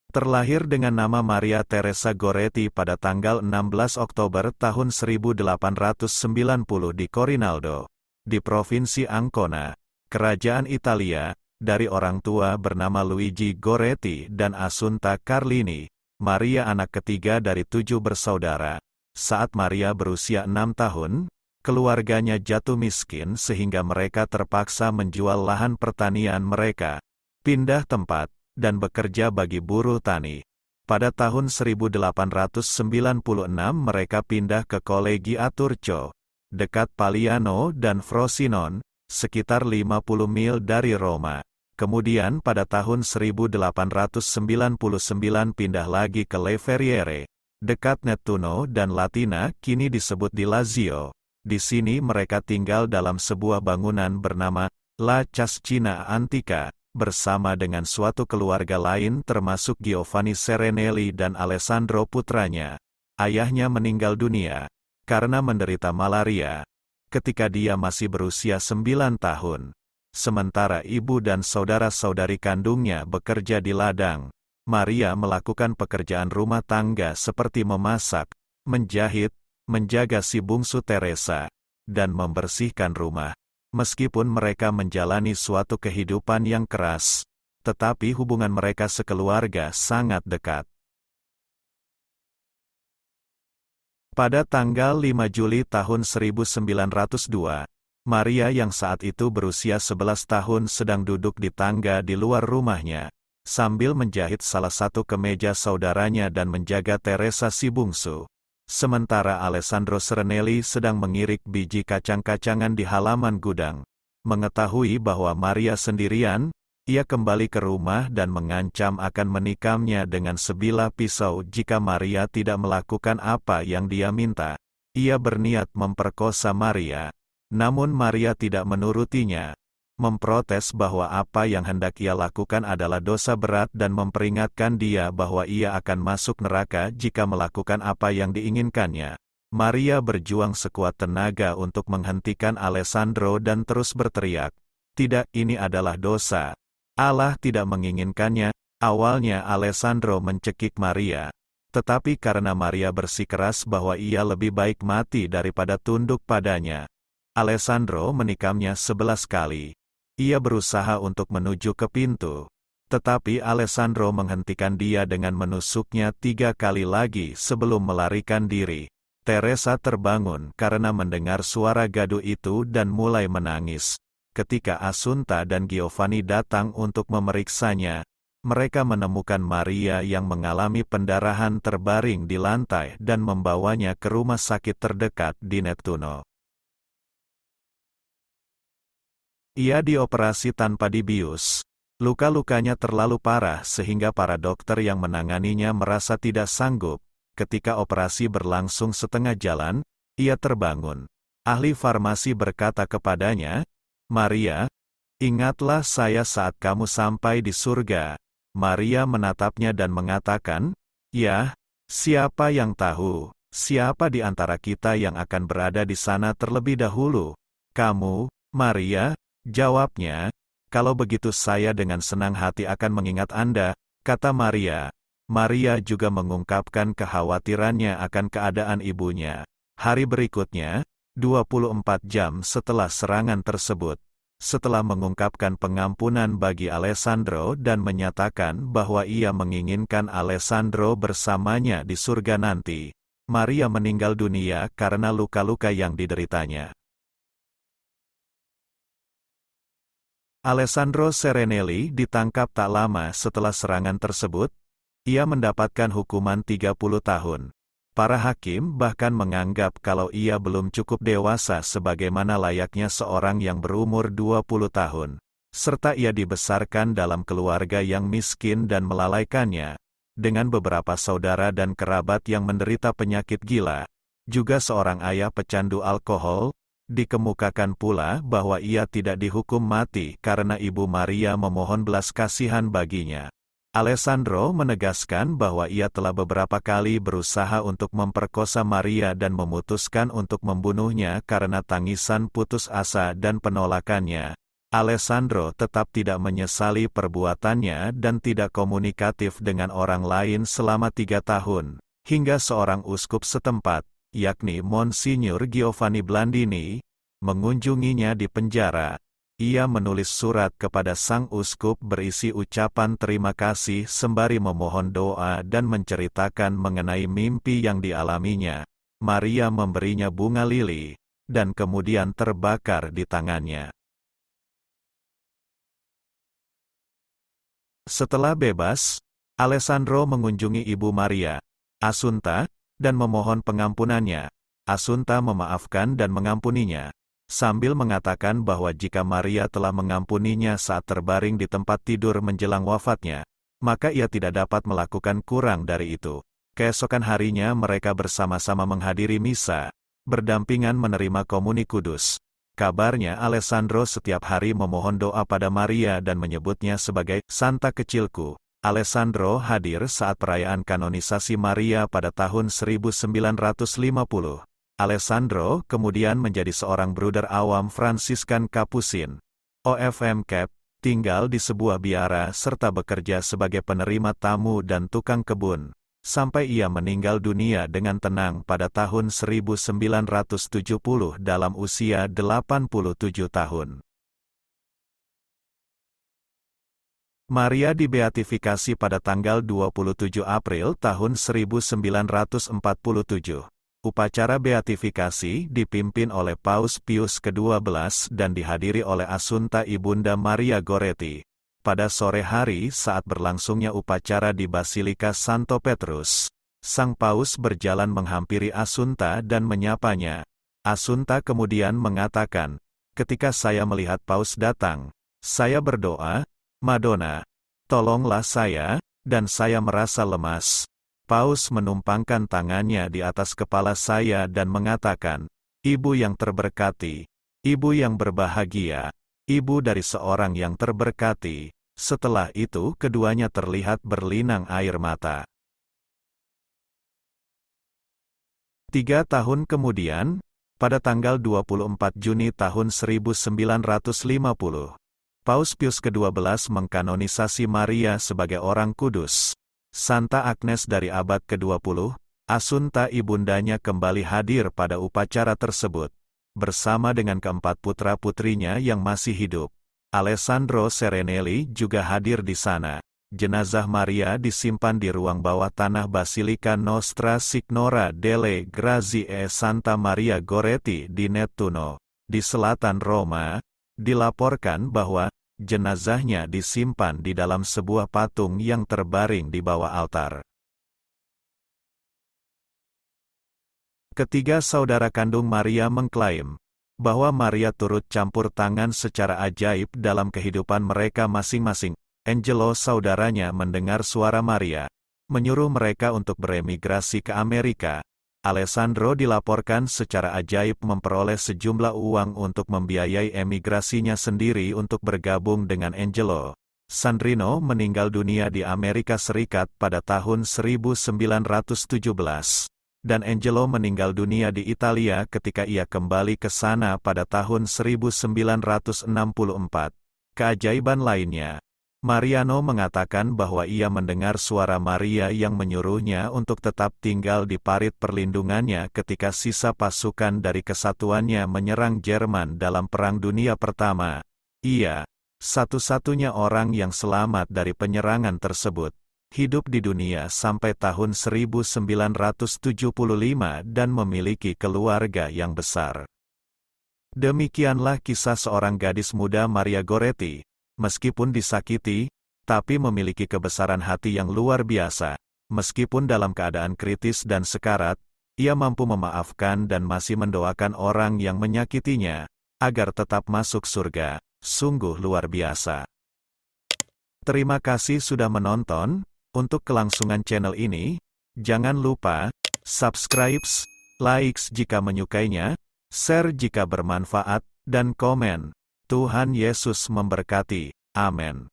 Terlahir dengan nama Maria Teresa Goretti pada tanggal 16 Oktober tahun 1890 di Corinaldo, di Provinsi Ancona, Kerajaan Italia, dari orang tua bernama Luigi Goretti dan Assunta Carlini. Maria anak ketiga dari 7 bersaudara. Saat Maria berusia 6 tahun, keluarganya jatuh miskin sehingga mereka terpaksa menjual lahan pertanian mereka, pindah tempat, dan bekerja bagi buruh tani. Pada tahun 1896 mereka pindah ke Colleghi Aturco, dekat Paliano dan Frosinone, sekitar 50 mil dari Roma. Kemudian pada tahun 1899 pindah lagi ke Le Verriere, dekat Nettuno dan Latina, kini disebut di Lazio. Di sini mereka tinggal dalam sebuah bangunan bernama La Cascina Antica, bersama dengan suatu keluarga lain termasuk Giovanni Serenelli dan Alessandro putranya. Ayahnya meninggal dunia karena menderita malaria ketika dia masih berusia 9 tahun. Sementara ibu dan saudara-saudari kandungnya bekerja di ladang. Maria melakukan pekerjaan rumah tangga seperti memasak, menjahit, menjaga si bungsu Teresa, dan membersihkan rumah. Meskipun mereka menjalani suatu kehidupan yang keras, tetapi hubungan mereka sekeluarga sangat dekat. Pada tanggal 5 Juli tahun 1902, Maria yang saat itu berusia 11 tahun sedang duduk di tangga di luar rumahnya, sambil menjahit salah satu kemeja saudaranya dan menjaga Teresa si bungsu. Sementara Alessandro Serenelli sedang mengirik biji kacang-kacangan di halaman gudang. Mengetahui bahwa Maria sendirian, ia kembali ke rumah dan mengancam akan menikamnya dengan sebilah pisau jika Maria tidak melakukan apa yang dia minta. Ia berniat memperkosa Maria. Namun Maria tidak menurutinya, memprotes bahwa apa yang hendak ia lakukan adalah dosa berat dan memperingatkan dia bahwa ia akan masuk neraka jika melakukan apa yang diinginkannya. Maria berjuang sekuat tenaga untuk menghentikan Alessandro dan terus berteriak, "Tidak, ini adalah dosa. Allah tidak menginginkannya." Awalnya Alessandro mencekik Maria, tetapi karena Maria bersikeras bahwa ia lebih baik mati daripada tunduk padanya, Alessandro menikamnya 11 kali. Ia berusaha untuk menuju ke pintu, tetapi Alessandro menghentikan dia dengan menusuknya 3 kali lagi sebelum melarikan diri. Teresa terbangun karena mendengar suara gaduh itu dan mulai menangis. Ketika Assunta dan Giovanni datang untuk memeriksanya, mereka menemukan Maria yang mengalami pendarahan terbaring di lantai dan membawanya ke rumah sakit terdekat di Nettuno. Ia dioperasi tanpa dibius. Luka-lukanya terlalu parah sehingga para dokter yang menanganinya merasa tidak sanggup. Ketika operasi berlangsung setengah jalan, ia terbangun. Ahli farmasi berkata kepadanya, "Maria, ingatlah saya saat kamu sampai di surga." Maria menatapnya dan mengatakan, "Ya, siapa yang tahu, siapa di antara kita yang akan berada di sana terlebih dahulu? Kamu, Maria?" Jawabnya, "Kalau begitu saya dengan senang hati akan mengingat Anda," kata Maria. Maria juga mengungkapkan kekhawatirannya akan keadaan ibunya. Hari berikutnya, 24 jam setelah serangan tersebut, setelah mengungkapkan pengampunan bagi Alessandro dan menyatakan bahwa ia menginginkan Alessandro bersamanya di surga nanti, Maria meninggal dunia karena luka-luka yang dideritanya. Alessandro Serenelli ditangkap tak lama setelah serangan tersebut. Ia mendapatkan hukuman 30 tahun. Para hakim bahkan menganggap kalau ia belum cukup dewasa sebagaimana layaknya seorang yang berumur 20 tahun. Serta ia dibesarkan dalam keluarga yang miskin dan melalaikannya, dengan beberapa saudara dan kerabat yang menderita penyakit gila. Juga seorang ayah pecandu alkohol. Dikemukakan pula bahwa ia tidak dihukum mati karena Ibu Maria memohon belas kasihan baginya. Alessandro menegaskan bahwa ia telah beberapa kali berusaha untuk memperkosa Maria dan memutuskan untuk membunuhnya karena tangisan putus asa dan penolakannya. Alessandro tetap tidak menyesali perbuatannya dan tidak komunikatif dengan orang lain selama 3 tahun, hingga seorang uskup setempat, yakni Monsignor Giovanni Blandini, mengunjunginya di penjara. Ia menulis surat kepada sang uskup berisi ucapan terima kasih sembari memohon doa dan menceritakan mengenai mimpi yang dialaminya. Maria memberinya bunga lili, dan kemudian terbakar di tangannya. Setelah bebas, Alessandro mengunjungi Ibu Maria, Assunta, dan memohon pengampunannya. Assunta memaafkan dan mengampuninya, sambil mengatakan bahwa jika Maria telah mengampuninya saat terbaring di tempat tidur menjelang wafatnya, maka ia tidak dapat melakukan kurang dari itu. Keesokan harinya mereka bersama-sama menghadiri misa, berdampingan menerima komuni kudus. Kabarnya Alessandro setiap hari memohon doa pada Maria dan menyebutnya sebagai Santa Kecilku. Alessandro hadir saat perayaan kanonisasi Maria pada tahun 1950. Alessandro kemudian menjadi seorang bruder awam Fransiskan Kapusin, OFM Cap, tinggal di sebuah biara serta bekerja sebagai penerima tamu dan tukang kebun, sampai ia meninggal dunia dengan tenang pada tahun 1970 dalam usia 87 tahun. Maria dibeatifikasi pada tanggal 27 April tahun 1947. Upacara beatifikasi dipimpin oleh Paus Pius ke-12 dan dihadiri oleh Assunta Ibunda Maria Goretti. Pada sore hari saat berlangsungnya upacara di Basilika Santo Petrus, sang Paus berjalan menghampiri Assunta dan menyapanya. Assunta kemudian mengatakan, "Ketika saya melihat Paus datang, saya berdoa, 'Madonna, tolonglah saya,' dan saya merasa lemas." Paus menumpangkan tangannya di atas kepala saya dan mengatakan, "Ibu yang terberkati, ibu yang berbahagia, ibu dari seorang yang terberkati." Setelah itu keduanya terlihat berlinang air mata. 3 tahun kemudian, pada tanggal 24 Juni tahun 1950, Paus Pius ke-12 mengkanonisasi Maria sebagai orang kudus. Santa Agnes dari abad ke-20, Assunta ibundanya kembali hadir pada upacara tersebut, bersama dengan keempat putra-putrinya yang masih hidup. Alessandro Serenelli juga hadir di sana. Jenazah Maria disimpan di ruang bawah tanah Basilika Nostra Signora delle Grazie Santa Maria Goretti di Nettuno, di selatan Roma. Dilaporkan bahwa jenazahnya disimpan di dalam sebuah patung yang terbaring di bawah altar. Ketiga saudara kandung Maria mengklaim bahwa Maria turut campur tangan secara ajaib dalam kehidupan mereka masing-masing. Angelo saudaranya mendengar suara Maria, menyuruh mereka untuk beremigrasi ke Amerika. Alessandro dilaporkan secara ajaib memperoleh sejumlah uang untuk membiayai emigrasinya sendiri untuk bergabung dengan Angelo. Sandrino meninggal dunia di Amerika Serikat pada tahun 1917, dan Angelo meninggal dunia di Italia ketika ia kembali ke sana pada tahun 1964. Keajaiban lainnya, Mariano mengatakan bahwa ia mendengar suara Maria yang menyuruhnya untuk tetap tinggal di parit perlindungannya ketika sisa pasukan dari kesatuannya menyerang Jerman dalam Perang Dunia Pertama. Ia, satu-satunya orang yang selamat dari penyerangan tersebut, hidup di dunia sampai tahun 1975 dan memiliki keluarga yang besar. Demikianlah kisah seorang gadis muda Maria Goretti. Meskipun disakiti, tapi memiliki kebesaran hati yang luar biasa. Meskipun dalam keadaan kritis dan sekarat, ia mampu memaafkan dan masih mendoakan orang yang menyakitinya, agar tetap masuk surga. Sungguh luar biasa. Terima kasih sudah menonton. Untuk kelangsungan channel ini, jangan lupa subscribe, like jika menyukainya, share jika bermanfaat, dan komen. Tuhan Yesus memberkati. Amin.